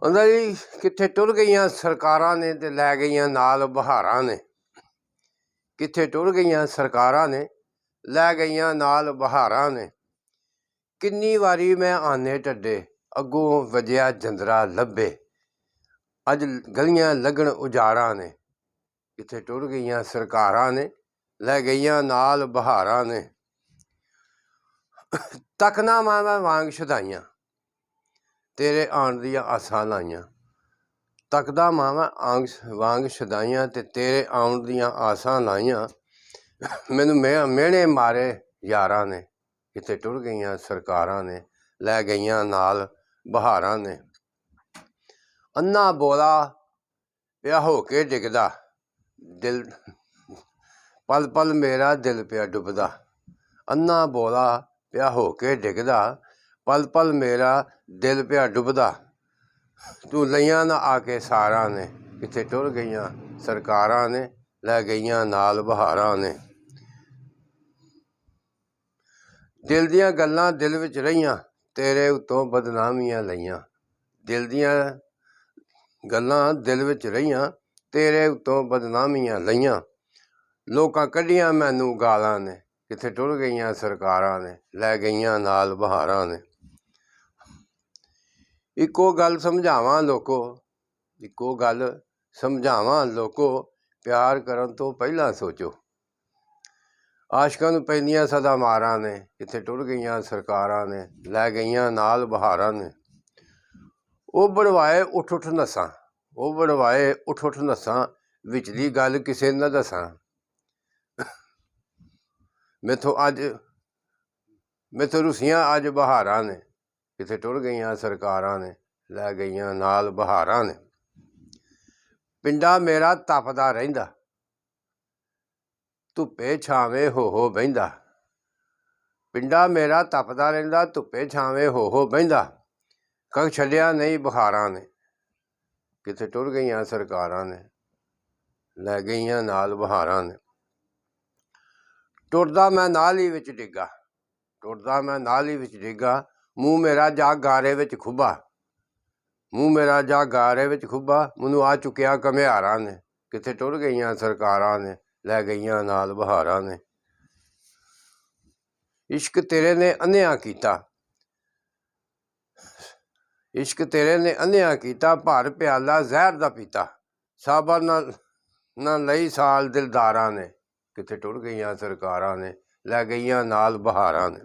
ਉਹਨਾਂ ਦੀ ਕਿੱਥੇ ਟੁਰ ਗਈਆਂ ਸਰਕਾਰਾਂ ਨੇ ਤੇ ਲੈ ਗਈਆਂ ਨਾਲ ਬਹਾਰਾਂ ਨੇ। ਕਿੱਥੇ ਟੁਰ ਗਈਆਂ ਸਰਕਾਰਾਂ ਨੇ ਲੈ ਗਈਆਂ ਨਾਲ ਬਹਾਰਾਂ ਨੇ। ਕਿੰਨੀ ਵਾਰੀ ਮੈਂ ਆਨੇ ਢੱਡੇ ਅੱਗੋਂ ਵਜਿਆ ਜੰਦਰਾ ਲੱਭੇ। ਅੱਜ ਗਲੀਆਂ ਲੱਗਣ ਉਜਾੜਾਂ ਨੇ। ਕਿੱਥੇ ਟੁਰ ਗਈਆਂ ਸਰਕਾਰਾਂ ਨੇ ਲੈ ਗਈਆਂ ਨਾਲ ਬਹਾਰਾਂ ਨੇ। ਤੱਕਣਾ ਮੈਂ ਵਾਂਗ ਛਦਾਈਆਂ ਤੇਰੇ ਆਉਣ ਦੀਆਂ ਆਸਾਂ ਲਾਈਆਂ। ਤੱਕਦਾ ਮਾਵਾਂ ਵਾਂਗ ਛਦਾਈਆਂ ਤੇ ਤੇਰੇ ਆਉਣ ਦੀਆਂ ਆਸਾਂ ਲਾਈਆਂ। ਮੈਨੂੰ ਮਿਹਣੇ ਮਾਰੇ ਯਾਰਾਂ ਨੇ। ਕਿੱਥੇ ਟੁਰ ਗਈਆਂ ਸਰਕਾਰਾਂ ਨੇ ਲੈ ਗਈਆਂ ਨਾਲ ਬਹਾਰਾਂ ਨੇ। ਅੰਨਾ ਬੋਲਾ ਪਿਆ ਹੋ ਕੇ ਡਿੱਗਦਾ ਦਿਲ ਪਲ ਪਲ ਮੇਰਾ ਦਿਲ ਪਿਆ ਡੁੱਬਦਾ। ਅੰਨਾ ਬੋਲਾ ਪਿਆ ਹੋ ਕੇ ਡਿੱਗਦਾ ਪਲ ਪਲ ਮੇਰਾ ਦਿਲ ਪਿਆ ਡੁੱਬਦਾ। ਤੂੰ ਲਈਆਂ ਨਾ ਆ ਕੇ ਸਾਰਾਂ ਨੇ। ਕਿੱਥੇ ਟੁਰ ਗਈਆਂ ਸਰਕਾਰਾਂ ਨੇ ਲੈ ਗਈਆਂ ਨਾਲ ਬਹਾਰਾਂ ਨੇ। ਦਿਲ ਦੀਆਂ ਗੱਲਾਂ ਦਿਲ ਵਿੱਚ ਰਹੀਆਂ ਤੇਰੇ ਉੱਤੋਂ ਬਦਨਾਮੀਆਂ ਲਈਆਂ। ਦਿਲ ਦੀਆਂ ਗੱਲਾਂ ਦਿਲ ਵਿੱਚ ਰਹੀਆਂ ਤੇਰੇ ਉੱਤੋਂ ਬਦਨਾਮੀਆਂ ਲਈਆਂ। ਲੋਕਾਂ ਕੱਢੀਆਂ ਮੈਨੂੰ ਗਾਲਾਂ ਨੇ। ਕਿੱਥੇ ਟੁਰ ਗਈਆਂ ਸਰਕਾਰਾਂ ਨੇ ਲੈ ਗਈਆਂ ਨਾਲ ਬਹਾਰਾਂ ਨੇ। ਇੱਕੋ ਗੱਲ ਸਮਝਾਵਾਂ ਲੋਕੋ, ਇੱਕੋ ਗੱਲ ਸਮਝਾਵਾਂ ਲੋਕੋ, ਪਿਆਰ ਕਰਨ ਤੋਂ ਪਹਿਲਾਂ ਸੋਚੋ। ਆਸ਼ਕਾਂ ਨੂੰ ਪੈਂਦੀਆਂ ਸਦਾ ਮਾਰਾਂ ਨੇ। ਕਿੱਥੇ ਟੁਰ ਗਈਆਂ ਸਰਕਾਰਾਂ ਨੇ ਲੈ ਗਈਆਂ ਨਾਲ ਬਹਾਰਾਂ ਨੇ। ਉਹ ਬੜਵਾਏ ਉੱਠ ਉੱਠ ਨੱਸਾਂ, ਉਹ ਬੜਵਾਏ ਉੱਠ ਉੱਠ ਨੱਸਾਂ, ਵਿਚਲੀ ਗੱਲ ਕਿਸੇ ਨਾ ਦੱਸਾਂ। ਮੈਥੋਂ ਰੁੱਸੀਆਂ ਅੱਜ ਬਹਾਰਾਂ ਨੇ। ਕਿੱਥੇ ਟੁਰ ਗਈਆਂ ਸਰਕਾਰਾਂ ਨੇ ਲੈ ਗਈਆਂ ਨਾਲ ਬਹਾਰਾਂ ਨੇ। ਪਿੰਡਾ ਮੇਰਾ ਤਪਦਾ ਰਹਿੰਦਾ ਧੁੱਪੇ ਛਾਵੇਂ ਹੋ ਬਹਿੰਦਾ। ਪਿੰਡਾ ਮੇਰਾ ਤਪਦਾ ਰਹਿੰਦਾ ਧੁੱਪੇ ਛਾਵੇਂ ਹੋ ਬਹਿੰਦਾ। ਕੱਖ ਛੱਡਿਆ ਨਹੀਂ ਬਹਾਰਾਂ ਨੇ। ਕਿੱਥੇ ਟੁਰ ਗਈਆਂ ਸਰਕਾਰਾਂ ਨੇ ਲੈ ਗਈਆਂ ਨਾਲ ਬਹਾਰਾਂ ਨੇ। ਟੁਰਦਾ ਮੈਂ ਨਾਲੀ ਵਿੱਚ ਡਿੱਗਾ, ਟੁਰਦਾ ਮੈਂ ਨਾਲੀ ਵਿੱਚ ਡਿੱਗਾ, ਮੂੰਹ ਮੇਰਾ ਜਾ ਗਾਰੇ ਵਿੱਚ ਖੁੱਭਾ। ਮੂੰਹ ਮੇਰਾ ਜਾ ਗਾਰੇ ਵਿੱਚ ਖੁੱਭਾ, ਮੈਨੂੰ ਆ ਚੁੱਕਿਆ ਘੁਮਿਆਰਾਂ ਨੇ। ਕਿੱਥੇ ਟੁਰ ਗਈਆਂ ਸਰਕਾਰਾਂ ਨੇ ਲੈ ਗਈਆਂ ਨਾਲ ਬਹਾਰਾਂ ਨੇ। ਇਸ਼ਕ ਤੇਰੇ ਨੇ ਅੰਨ੍ਹਿਆਂ ਕੀਤਾ, ਇਸ਼ਕ ਤੇਰੇ ਨੇ ਅੰਨ੍ਹਿਆਂ ਕੀਤਾ, ਭਰ ਪਿਆਲਾ ਜ਼ਹਿਰ ਦਾ ਪੀਤਾ। ਸਾਬਰ ਨਾ ਲਈ ਸਾਲ ਦਿਲਦਾਰਾਂ ਨੇ। ਕਿੱਥੇ ਟੁਰ ਗਈਆਂ ਸਰਕਾਰਾਂ ਨੇ ਲੈ ਗਈਆਂ ਨਾਲ ਬਹਾਰਾਂ ਨੇ।